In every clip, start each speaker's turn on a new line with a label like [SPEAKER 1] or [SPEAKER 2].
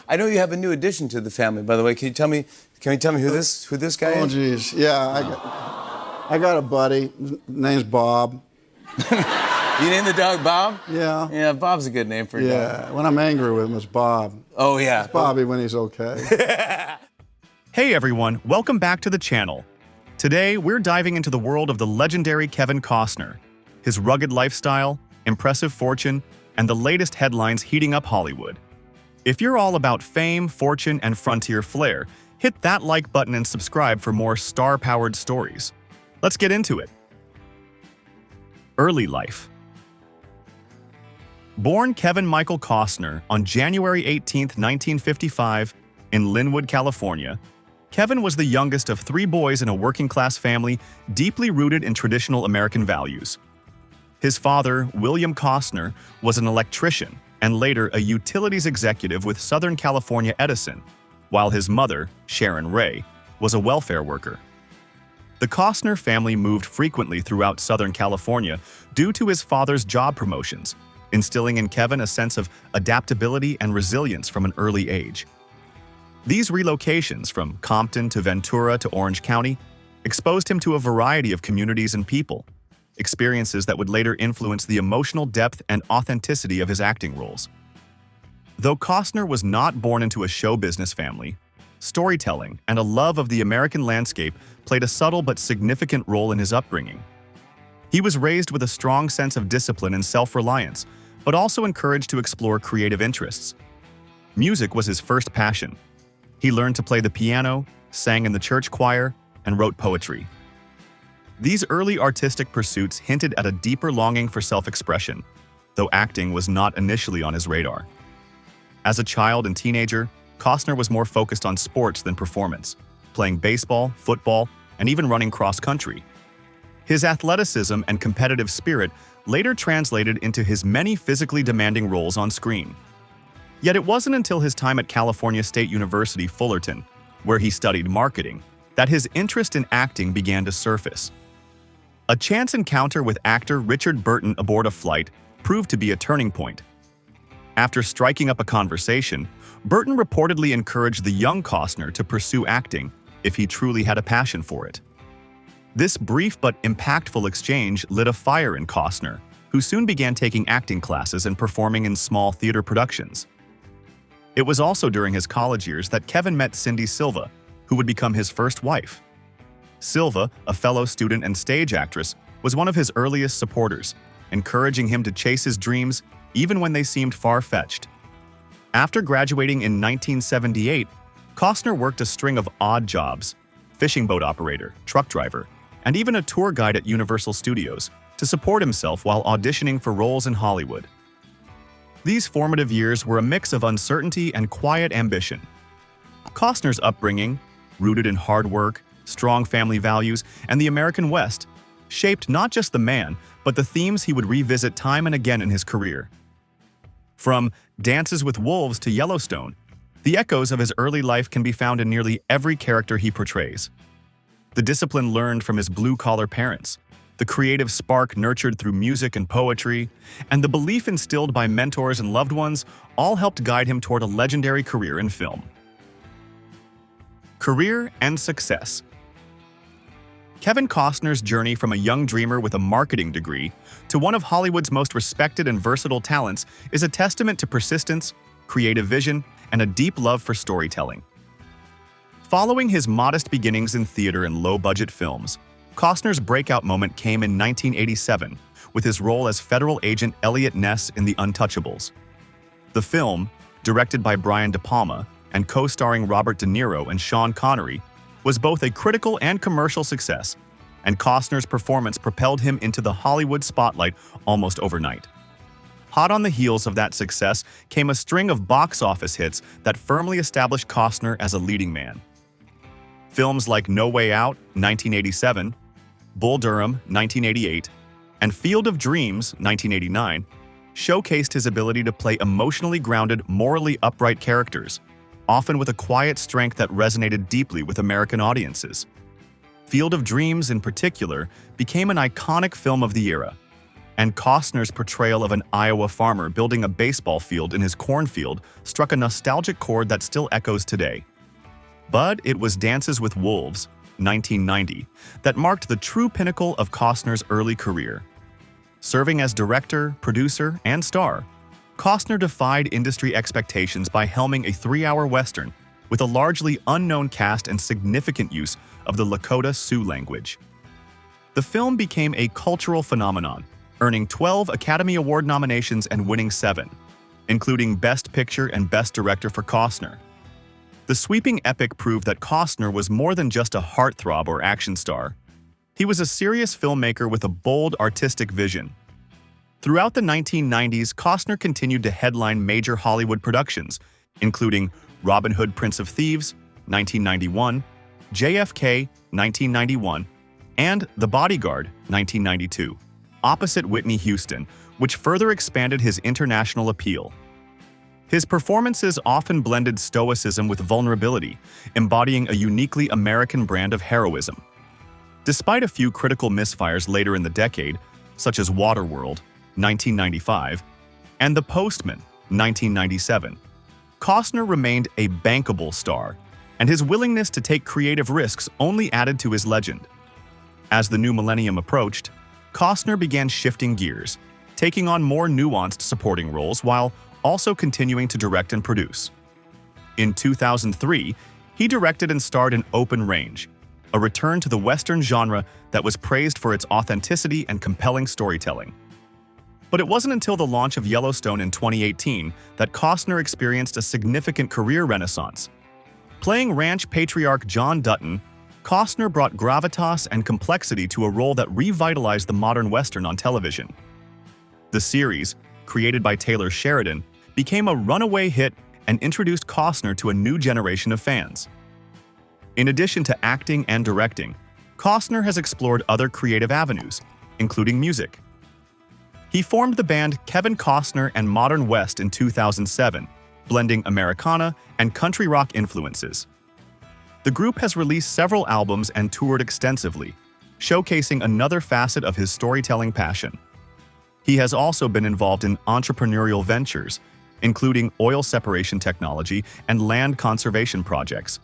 [SPEAKER 1] I know you have a new addition to the family, by the way. Can you tell me who this guy is?
[SPEAKER 2] Oh, geez. Yeah, I got a buddy. His name's Bob.
[SPEAKER 1] You named the dog Bob?
[SPEAKER 2] Yeah.
[SPEAKER 1] Yeah, Bob's a good name for a dog.
[SPEAKER 2] Yeah, when I'm angry with him, it's Bob.
[SPEAKER 1] Oh, yeah.
[SPEAKER 2] It's Bobby when he's okay.
[SPEAKER 3] Hey everyone, welcome back to the channel. Today, we're diving into the world of the legendary Kevin Costner, his rugged lifestyle, impressive fortune, and the latest headlines heating up Hollywood. If you're all about fame, fortune, and frontier flair, hit that like button and subscribe for more star-powered stories. Let's get into it. Early life. Born Kevin Michael Costner on January 18, 1955, in Linwood, California, Kevin was the youngest of 3 boys in a working-class family deeply rooted in traditional American values. His father, William Costner, was an electrician and later a utilities executive with Southern California Edison, while his mother, Sharon Ray, was a welfare worker. The Costner family moved frequently throughout Southern California due to his father's job promotions, instilling in Kevin a sense of adaptability and resilience from an early age. These relocations from Compton to Ventura to Orange County exposed him to a variety of communities and people, experiences that would later influence the emotional depth and authenticity of his acting roles. Though Costner was not born into a show business family, storytelling and a love of the American landscape played a subtle but significant role in his upbringing. He was raised with a strong sense of discipline and self-reliance, but also encouraged to explore creative interests. Music was his first passion. He learned to play the piano, sang in the church choir, and wrote poetry. These early artistic pursuits hinted at a deeper longing for self-expression, though acting was not initially on his radar. As a child and teenager, Costner was more focused on sports than performance, playing baseball, football, and even running cross-country. His athleticism and competitive spirit later translated into his many physically demanding roles on screen. Yet it wasn't until his time at California State University, Fullerton, where he studied marketing, that his interest in acting began to surface. A chance encounter with actor Richard Burton aboard a flight proved to be a turning point. After striking up a conversation, Burton reportedly encouraged the young Costner to pursue acting if he truly had a passion for it. This brief but impactful exchange lit a fire in Costner, who soon began taking acting classes and performing in small theater productions. It was also during his college years that Kevin met Cindy Silva, who would become his first wife. Silva, a fellow student and stage actress, was one of his earliest supporters, encouraging him to chase his dreams even when they seemed far-fetched. After graduating in 1978, Costner worked a string of odd jobs: fishing boat operator, truck driver, and even a tour guide at Universal Studios to support himself while auditioning for roles in Hollywood. These formative years were a mix of uncertainty and quiet ambition. Costner's upbringing, rooted in hard work, strong family values, and the American West, shaped not just the man, but the themes he would revisit time and again in his career. From Dances with Wolves to Yellowstone, the echoes of his early life can be found in nearly every character he portrays. The discipline learned from his blue-collar parents, the creative spark nurtured through music and poetry, and the belief instilled by mentors and loved ones all helped guide him toward a legendary career in film. Career and success. Kevin Costner's journey from a young dreamer with a marketing degree to one of Hollywood's most respected and versatile talents is a testament to persistence, creative vision, and a deep love for storytelling. Following his modest beginnings in theater and low-budget films, Costner's breakout moment came in 1987 with his role as federal agent Elliot Ness in The Untouchables. The film, directed by Brian De Palma and co-starring Robert De Niro and Sean Connery, was both a critical and commercial success, and Costner's performance propelled him into the Hollywood spotlight almost overnight. Hot on the heels of that success came a string of box office hits that firmly established Costner as a leading man. Films like No Way Out, 1987, Bull Durham, 1988, and Field of Dreams, 1989, showcased his ability to play emotionally grounded, morally upright characters, often with a quiet strength that resonated deeply with American audiences. Field of Dreams, in particular, became an iconic film of the era, and Costner's portrayal of an Iowa farmer building a baseball field in his cornfield struck a nostalgic chord that still echoes today. But it was Dances with Wolves, 1990, that marked the true pinnacle of Costner's early career. Serving as director, producer, and star, Costner defied industry expectations by helming a 3-hour Western with a largely unknown cast and significant use of the Lakota Sioux language. The film became a cultural phenomenon, earning 12 Academy Award nominations and winning 7, including Best Picture and Best Director for Costner. The sweeping epic proved that Costner was more than just a heartthrob or action star. He was a serious filmmaker with a bold artistic vision. Throughout the 1990s, Costner continued to headline major Hollywood productions, including Robin Hood, Prince of Thieves, 1991, JFK, 1991, and The Bodyguard, 1992, opposite Whitney Houston, which further expanded his international appeal. His performances often blended stoicism with vulnerability, embodying a uniquely American brand of heroism. Despite a few critical misfires later in the decade, such as Waterworld, 1995, and The Postman, 1997, Costner remained a bankable star, and his willingness to take creative risks only added to his legend. As the new millennium approached, Costner began shifting gears, taking on more nuanced supporting roles while also continuing to direct and produce. In 2003, he directed and starred in Open Range, a return to the Western genre that was praised for its authenticity and compelling storytelling. But it wasn't until the launch of Yellowstone in 2018 that Costner experienced a significant career renaissance. Playing ranch patriarch John Dutton, Costner brought gravitas and complexity to a role that revitalized the modern Western on television. The series, created by Taylor Sheridan, became a runaway hit and introduced Costner to a new generation of fans. In addition to acting and directing, Costner has explored other creative avenues, including music. He formed the band Kevin Costner and Modern West in 2007, blending Americana and country rock influences. The group has released several albums and toured extensively, showcasing another facet of his storytelling passion. He has also been involved in entrepreneurial ventures, including oil separation technology and land conservation projects,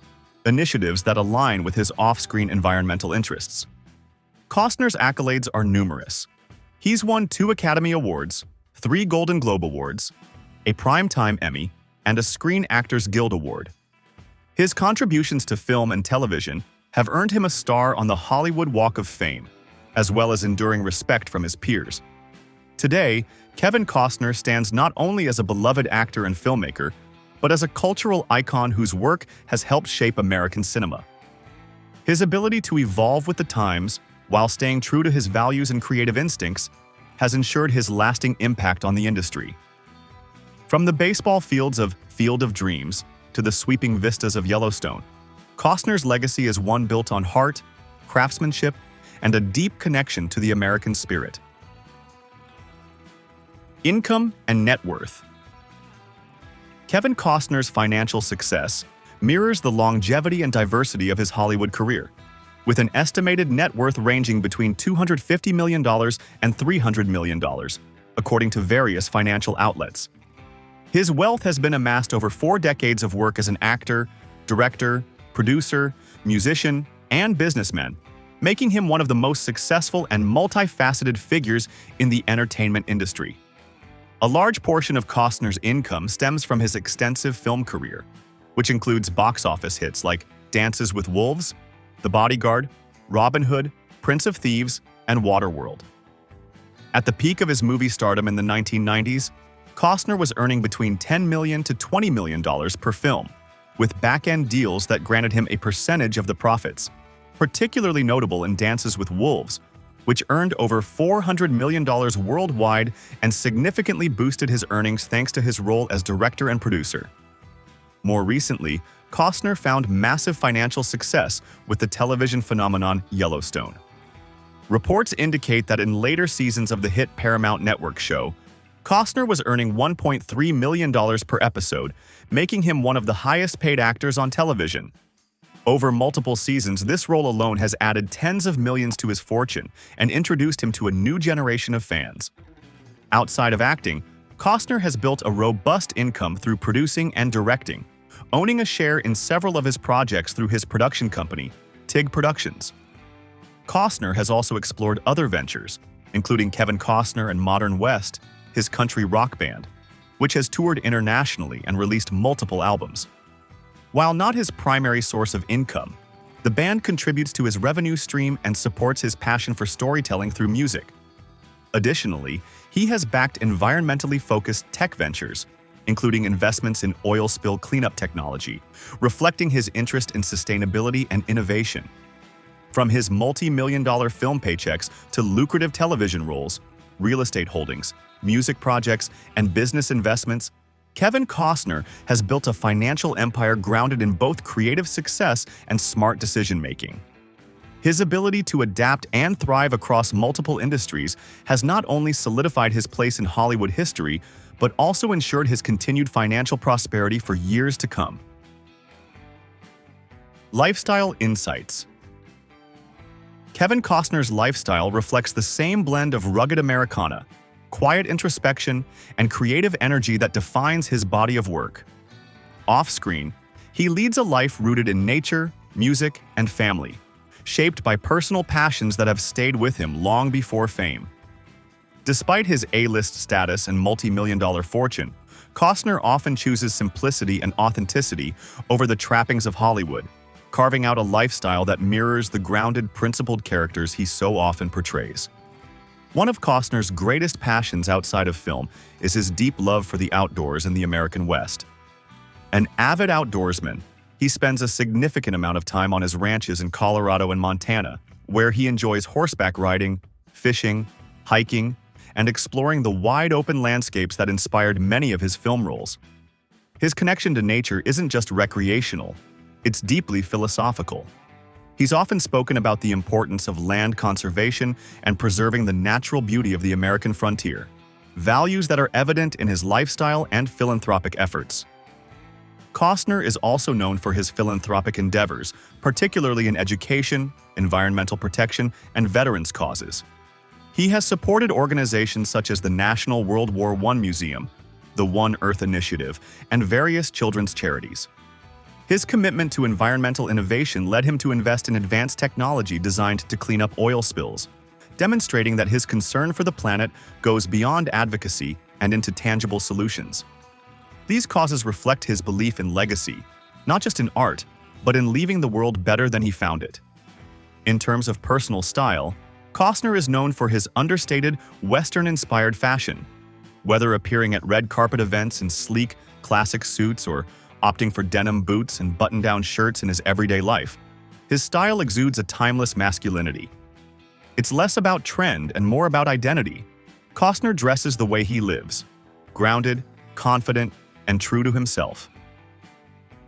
[SPEAKER 3] initiatives that align with his off-screen environmental interests. Costner's accolades are numerous. He's won 2 Academy Awards, 3 Golden Globe Awards, a Primetime Emmy, and a Screen Actors Guild Award. His contributions to film and television have earned him a star on the Hollywood Walk of Fame, as well as enduring respect from his peers. Today, Kevin Costner stands not only as a beloved actor and filmmaker, but as a cultural icon whose work has helped shape American cinema. His ability to evolve with the times, while staying true to his values and creative instincts, has ensured his lasting impact on the industry. From the baseball fields of Field of Dreams to the sweeping vistas of Yellowstone, Costner's legacy is one built on heart, craftsmanship, and a deep connection to the American spirit. Income and net worth. Kevin Costner's financial success mirrors the longevity and diversity of his Hollywood career, with an estimated net worth ranging between $250 million and $300 million, according to various financial outlets. His wealth has been amassed over 4 decades of work as an actor, director, producer, musician, and businessman, making him one of the most successful and multifaceted figures in the entertainment industry. A large portion of Costner's income stems from his extensive film career, which includes box office hits like Dances with Wolves, The Bodyguard, Robin Hood, Prince of Thieves, and Waterworld. At the peak of his movie stardom in the 1990s, Costner was earning between $10 million to $20 million per film, with back-end deals that granted him a percentage of the profits, particularly notable in Dances with Wolves, which earned over $400 million worldwide and significantly boosted his earnings thanks to his role as director and producer. More recently, Costner found massive financial success with the television phenomenon Yellowstone. Reports indicate that in later seasons of the hit Paramount Network show, Costner was earning $1.3 million per episode, making him one of the highest-paid actors on television. Over multiple seasons, this role alone has added tens of millions to his fortune and introduced him to a new generation of fans. Outside of acting, Costner has built a robust income through producing and directing, owning a share in several of his projects through his production company, TIG Productions. Costner has also explored other ventures, including Kevin Costner and Modern West, his country rock band, which has toured internationally and released multiple albums. While not his primary source of income, the band contributes to his revenue stream and supports his passion for storytelling through music. Additionally, he has backed environmentally focused tech ventures, including investments in oil spill cleanup technology, reflecting his interest in sustainability and innovation. From his multi-million-dollar film paychecks to lucrative television roles, real estate holdings, music projects, and business investments, Kevin Costner has built a financial empire grounded in both creative success and smart decision-making. His ability to adapt and thrive across multiple industries has not only solidified his place in Hollywood history, but also ensured his continued financial prosperity for years to come. Lifestyle insights. Kevin Costner's lifestyle reflects the same blend of rugged Americana, quiet introspection, and creative energy that defines his body of work. Off-screen, he leads a life rooted in nature, music, and family, shaped by personal passions that have stayed with him long before fame. Despite his A-list status and multi-million-dollar fortune, Costner often chooses simplicity and authenticity over the trappings of Hollywood, carving out a lifestyle that mirrors the grounded, principled characters he so often portrays. One of Costner's greatest passions outside of film is his deep love for the outdoors in the American West. An avid outdoorsman, he spends a significant amount of time on his ranches in Colorado and Montana, where he enjoys horseback riding, fishing, hiking, and exploring the wide-open landscapes that inspired many of his film roles. His connection to nature isn't just recreational, it's deeply philosophical. He's often spoken about the importance of land conservation and preserving the natural beauty of the American frontier, values that are evident in his lifestyle and philanthropic efforts. Costner is also known for his philanthropic endeavors, particularly in education, environmental protection, and veterans' causes. He has supported organizations such as the National World War I Museum, the One Earth Initiative, and various children's charities. His commitment to environmental innovation led him to invest in advanced technology designed to clean up oil spills, demonstrating that his concern for the planet goes beyond advocacy and into tangible solutions. These causes reflect his belief in legacy, not just in art, but in leaving the world better than he found it. In terms of personal style, Costner is known for his understated, Western-inspired fashion. Whether appearing at red carpet events in sleek, classic suits or opting for denim boots and button-down shirts in his everyday life, his style exudes a timeless masculinity. It's less about trend and more about identity. Costner dresses the way he lives, grounded, confident, and true to himself.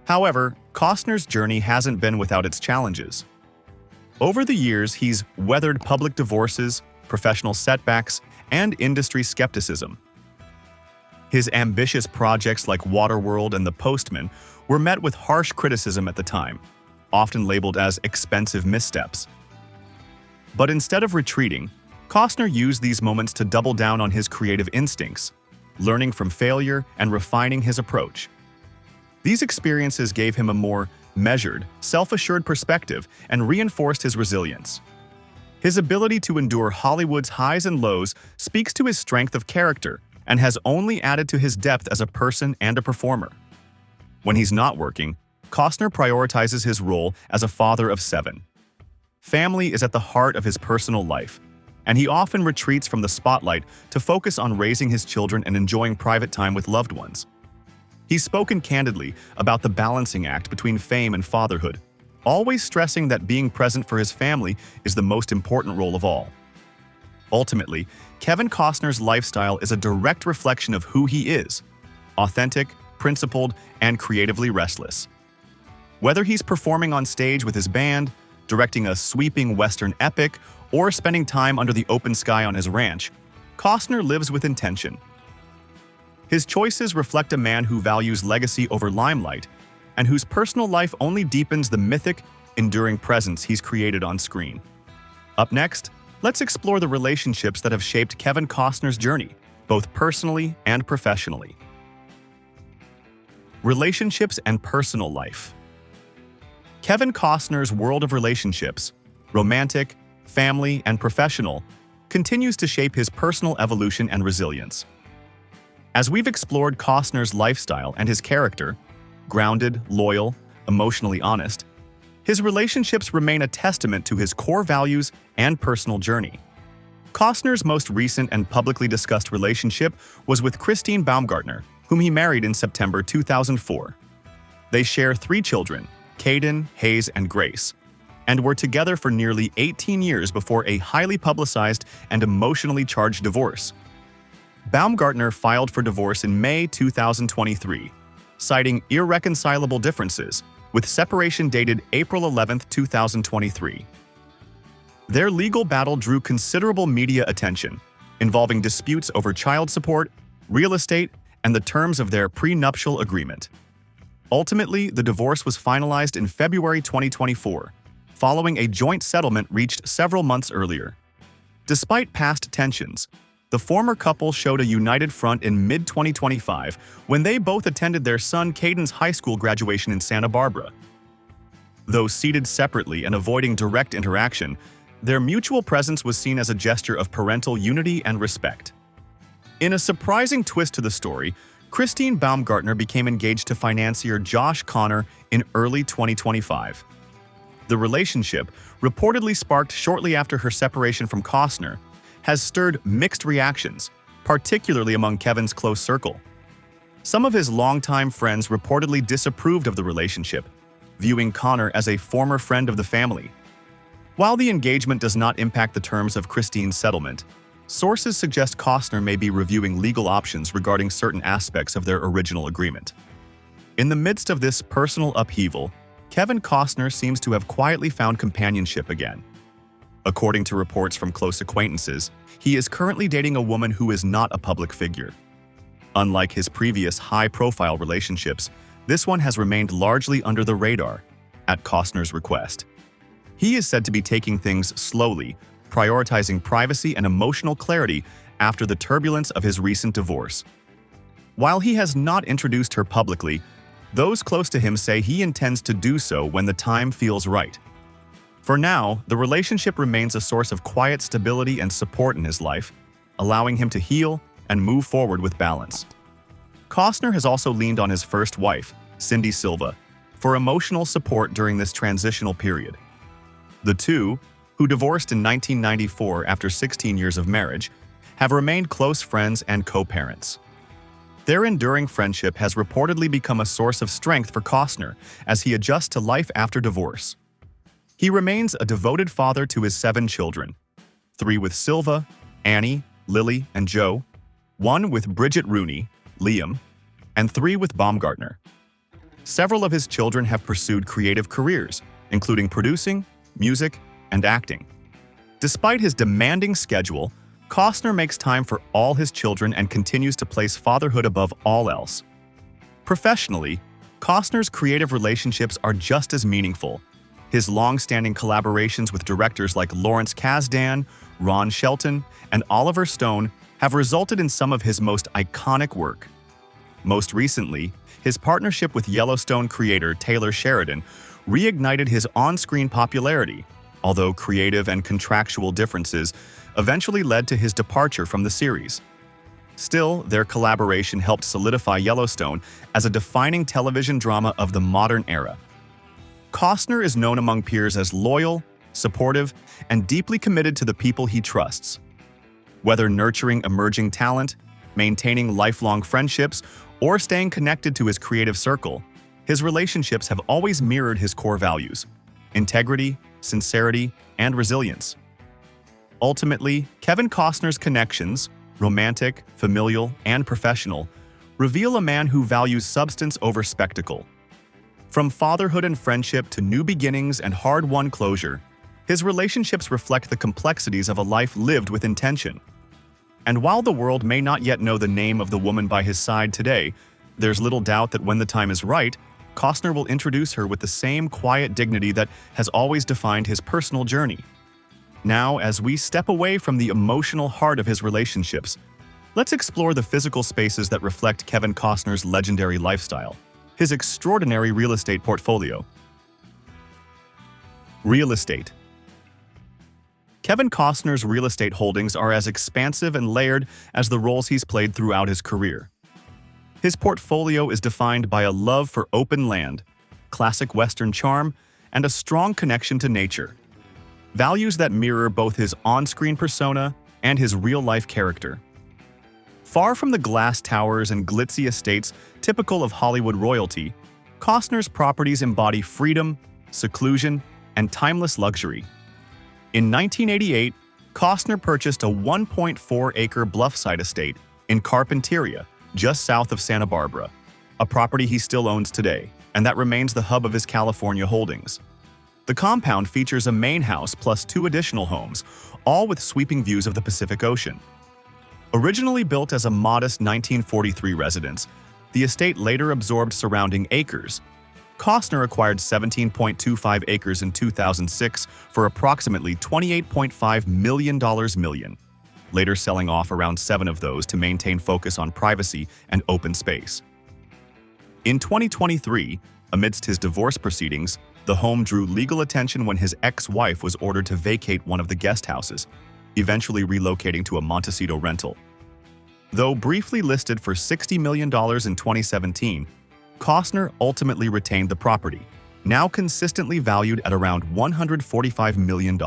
[SPEAKER 3] However, Costner's journey hasn't been without its challenges. Over the years, he's weathered public divorces, professional setbacks, and industry skepticism. His ambitious projects like Waterworld and The Postman were met with harsh criticism at the time, often labeled as expensive missteps. But instead of retreating, Costner used these moments to double down on his creative instincts, learning from failure and refining his approach. These experiences gave him a more measured, self-assured perspective and reinforced his resilience. His ability to endure Hollywood's highs and lows speaks to his strength of character and has only added to his depth as a person and a performer. When he's not working, Costner prioritizes his role as a father of 7. Family is at the heart of his personal life, and he often retreats from the spotlight to focus on raising his children and enjoying private time with loved ones. He's spoken candidly about the balancing act between fame and fatherhood, always stressing that being present for his family is the most important role of all. Ultimately, Kevin Costner's lifestyle is a direct reflection of who he is: authentic, principled, and creatively restless. Whether he's performing on stage with his band, directing a sweeping Western epic, or spending time under the open sky on his ranch, Costner lives with intention. His choices reflect a man who values legacy over limelight and whose personal life only deepens the mythic, enduring presence he's created on screen. Up next, let's explore the relationships that have shaped Kevin Costner's journey, both personally and professionally. Relationships and personal life. Kevin Costner's world of relationships, romantic, family, and professional, continues to shape his personal evolution and resilience. As we've explored Costner's lifestyle and his character, grounded, loyal, emotionally honest, his relationships remain a testament to his core values and personal journey. Costner's most recent and publicly discussed relationship was with Christine Baumgartner, whom he married in September 2004. They share 3 children, Caden, Hayes, and Grace, and were together for nearly 18 years before a highly publicized and emotionally charged divorce. Baumgartner filed for divorce in May 2023, citing irreconcilable differences, with separation dated April 11, 2023. Their legal battle drew considerable media attention, involving disputes over child support, real estate, and the terms of their prenuptial agreement. Ultimately, the divorce was finalized in February 2024, following a joint settlement reached several months earlier. Despite past tensions, the former couple showed a united front in mid-2025 when they both attended their son Caden's high school graduation in Santa Barbara. Though seated separately and avoiding direct interaction, their mutual presence was seen as a gesture of parental unity and respect. In a surprising twist to the story, Christine Baumgartner became engaged to financier Josh Connor in early 2025. The relationship, reportedly sparked shortly after her separation from Costner, has stirred mixed reactions, particularly among Kevin's close circle. Some of his longtime friends reportedly disapproved of the relationship, viewing Connor as a former friend of the family. While the engagement does not impact the terms of Christine's settlement, sources suggest Costner may be reviewing legal options regarding certain aspects of their original agreement. In the midst of this personal upheaval, Kevin Costner seems to have quietly found companionship again. According to reports from close acquaintances, he is currently dating a woman who is not a public figure. Unlike his previous high-profile relationships, this one has remained largely under the radar, at Costner's request. He is said to be taking things slowly, prioritizing privacy and emotional clarity after the turbulence of his recent divorce. While he has not introduced her publicly, those close to him say he intends to do so when the time feels right. For now, the relationship remains a source of quiet stability and support in his life, allowing him to heal and move forward with balance. Costner has also leaned on his first wife, Cindy Silva, for emotional support during this transitional period. The two, who divorced in 1994 after 16 years of marriage, have remained close friends and co-parents. Their enduring friendship has reportedly become a source of strength for Costner as he adjusts to life after divorce. He remains a devoted father to his 7 children, 3 with Silva, Annie, Lily, and Joe, 1 with Bridget Rooney, Liam, and 3 with Baumgartner. Several of his children have pursued creative careers, including producing, music, and acting. Despite his demanding schedule, Costner makes time for all his children and continues to place fatherhood above all else. Professionally, Costner's creative relationships are just as meaningful. His long-standing collaborations with directors like Lawrence Kasdan, Ron Shelton, and Oliver Stone have resulted in some of his most iconic work. Most recently, his partnership with Yellowstone creator Taylor Sheridan reignited his on-screen popularity, although creative and contractual differences eventually led to his departure from the series. Still, their collaboration helped solidify Yellowstone as a defining television drama of the modern era. Costner is known among peers as loyal, supportive, and deeply committed to the people he trusts. Whether nurturing emerging talent, maintaining lifelong friendships, or staying connected to his creative circle, his relationships have always mirrored his core values: integrity, sincerity, and resilience. Ultimately, Kevin Costner's connections, romantic, familial, and professional, reveal a man who values substance over spectacle. From fatherhood and friendship to new beginnings and hard-won closure, his relationships reflect the complexities of a life lived with intention. And while the world may not yet know the name of the woman by his side today, there's little doubt that when the time is right, Costner will introduce her with the same quiet dignity that has always defined his personal journey. Now, as we step away from the emotional heart of his relationships, let's explore the physical spaces that reflect Kevin Costner's legendary lifestyle, his extraordinary real estate portfolio. Real estate. Kevin Costner's real estate holdings are as expansive and layered as the roles he's played throughout his career. His portfolio is defined by a love for open land, classic Western charm, and a strong connection to nature, values that mirror both his on-screen persona and his real-life character. Far from the glass towers and glitzy estates typical of Hollywood royalty, Costner's properties embody freedom, seclusion, and timeless luxury. In 1988, Costner purchased a 1.4-acre bluffside estate in Carpinteria, just south of Santa Barbara, a property he still owns today, and that remains the hub of his California holdings. The compound features a main house plus 2 additional homes, all with sweeping views of the Pacific Ocean. Originally built as a modest 1943 residence, the estate later absorbed surrounding acres. Costner acquired 17.25 acres in 2006 for approximately $28.5 million, later selling off around 7 of those to maintain focus on privacy and open space. In 2023, amidst his divorce proceedings, the home drew legal attention when his ex-wife was ordered to vacate one of the guest houses, eventually relocating to a Montecito rental. Though briefly listed for $60 million in 2017, Costner ultimately retained the property, now consistently valued at around $145 million.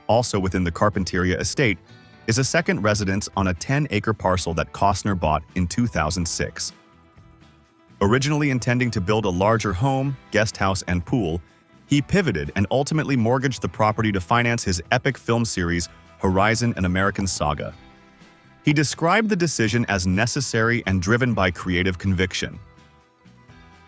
[SPEAKER 3] Also within the Carpinteria estate is a second residence on a 10-acre parcel that Costner bought in 2006. Originally intending to build a larger home, guest house, and pool, he pivoted and ultimately mortgaged the property to finance his epic film series, Horizon: An American Saga. He described the decision as necessary and driven by creative conviction.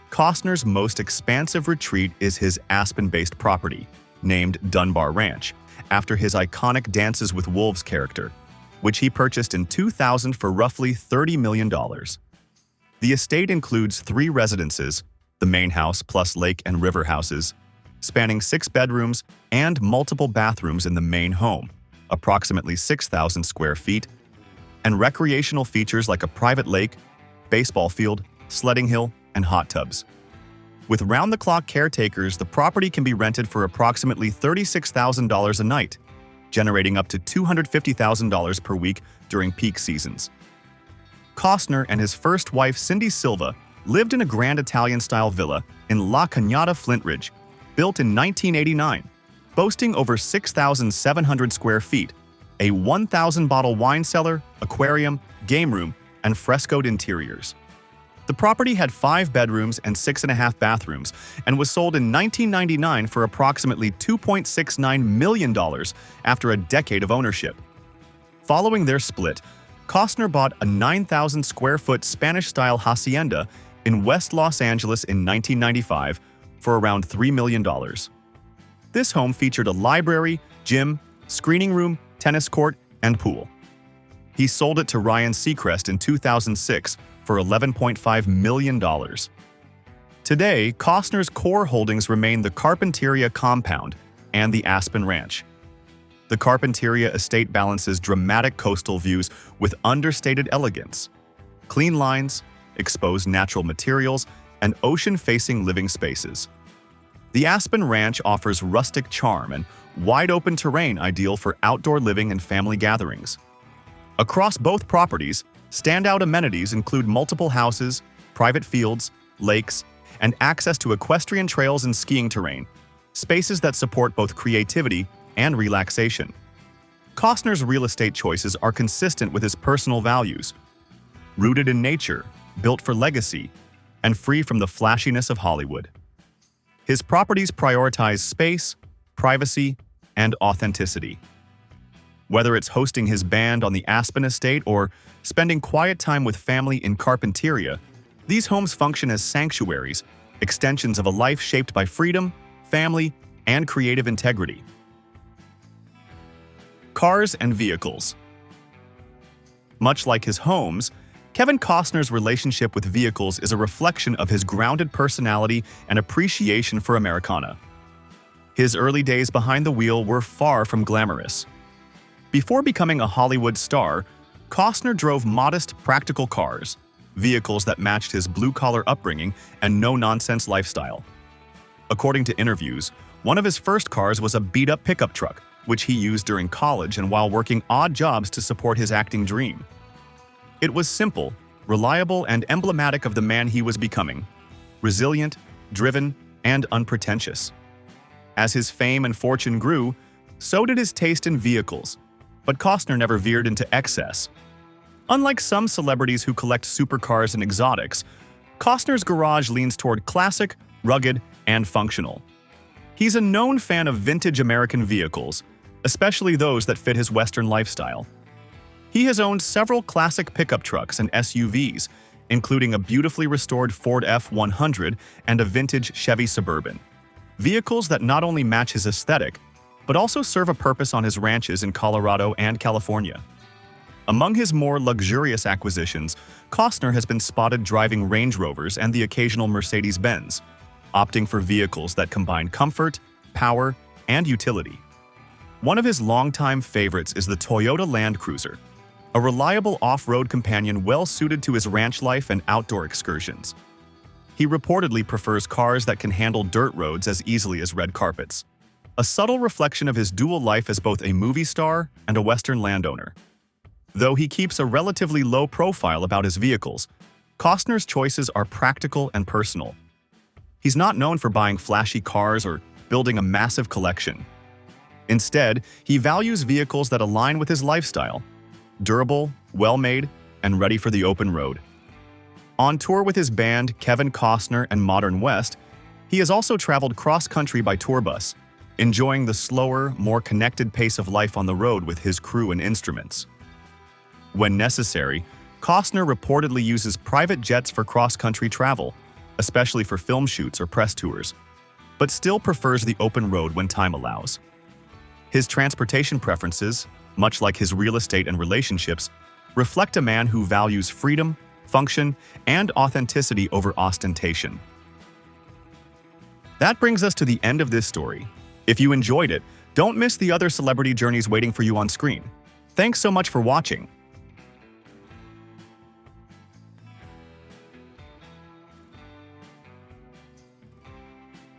[SPEAKER 3] Costner's most expansive retreat is his Aspen-based property, named Dunbar Ranch, after his iconic Dances with Wolves character, which he purchased in 2000 for roughly $30 million. The estate includes 3 residences, the main house plus lake and river houses, spanning 6 bedrooms and multiple bathrooms in the main home, approximately 6,000 square feet, and recreational features like a private lake, baseball field, sledding hill, and hot tubs. With round-the-clock caretakers, the property can be rented for approximately $36,000 a night, generating up to $250,000 per week during peak seasons. Costner and his first wife, Cindy Silva, lived in a grand Italian-style villa in La Cañada, Flint Ridge, built in 1989, boasting over 6,700 square feet, a 1,000-bottle wine cellar, aquarium, game room, and frescoed interiors. The property had 5 bedrooms and 6.5 bathrooms and was sold in 1999 for approximately $2.69 million after a decade of ownership. Following their split, Costner bought a 9,000-square-foot Spanish-style hacienda in West Los Angeles in 1995 for around $3 million. This home featured a library, gym, screening room, tennis court, and pool. He sold it to Ryan Seacrest in 2006 for $11.5 million. Today, Costner's core holdings remain the Carpinteria compound and the Aspen Ranch. The Carpinteria estate balances dramatic coastal views with understated elegance, clean lines, exposed natural materials, and ocean-facing living spaces. The Aspen Ranch offers rustic charm and wide-open terrain ideal for outdoor living and family gatherings. Across both properties, standout amenities include multiple houses, private fields, lakes, and access to equestrian trails and skiing terrain, spaces that support both creativity and relaxation. Costner's real estate choices are consistent with his personal values, rooted in nature, built for legacy, and free from the flashiness of Hollywood. His properties prioritize space, privacy, and authenticity. Whether it's hosting his band on the Aspen estate or spending quiet time with family in Carpinteria, these homes function as sanctuaries, extensions of a life shaped by freedom, family, and creative integrity. Cars and vehicles. Much like his homes, Kevin Costner's relationship with vehicles is a reflection of his grounded personality and appreciation for Americana. His early days behind the wheel were far from glamorous. Before becoming a Hollywood star, Costner drove modest, practical cars, vehicles that matched his blue-collar upbringing and no-nonsense lifestyle. According to interviews, one of his first cars was a beat-up pickup truck, which he used during college and while working odd jobs to support his acting dream. It was simple, reliable, and emblematic of the man he was becoming: resilient, driven, and unpretentious. As his fame and fortune grew, so did his taste in vehicles, but Costner never veered into excess. Unlike some celebrities who collect supercars and exotics, Costner's garage leans toward classic, rugged, and functional. He's a known fan of vintage American vehicles, especially those that fit his Western lifestyle. He has owned several classic pickup trucks and SUVs, including a beautifully restored Ford F-100 and a vintage Chevy Suburban. Vehicles that not only match his aesthetic, but also serve a purpose on his ranches in Colorado and California. Among his more luxurious acquisitions, Costner has been spotted driving Range Rovers and the occasional Mercedes-Benz, opting for vehicles that combine comfort, power, and utility. One of his longtime favorites is the Toyota Land Cruiser, a reliable off-road companion well-suited to his ranch life and outdoor excursions. He reportedly prefers cars that can handle dirt roads as easily as red carpets, a subtle reflection of his dual life as both a movie star and a Western landowner. Though he keeps a relatively low profile about his vehicles, Costner's choices are practical and personal. He's not known for buying flashy cars or building a massive collection. Instead, he values vehicles that align with his lifestyle: durable, well-made, and ready for the open road. On tour with his band Kevin Costner and Modern West, he has also traveled cross-country by tour bus, enjoying the slower, more connected pace of life on the road with his crew and instruments. When necessary, Costner reportedly uses private jets for cross-country travel, especially for film shoots or press tours, but still prefers the open road when time allows. His transportation preferences, much like his real estate and relationships, reflect a man who values freedom, function, and authenticity over ostentation. That brings us to the end of this story. If you enjoyed it, don't miss the other celebrity journeys waiting for you on screen. Thanks so much for watching.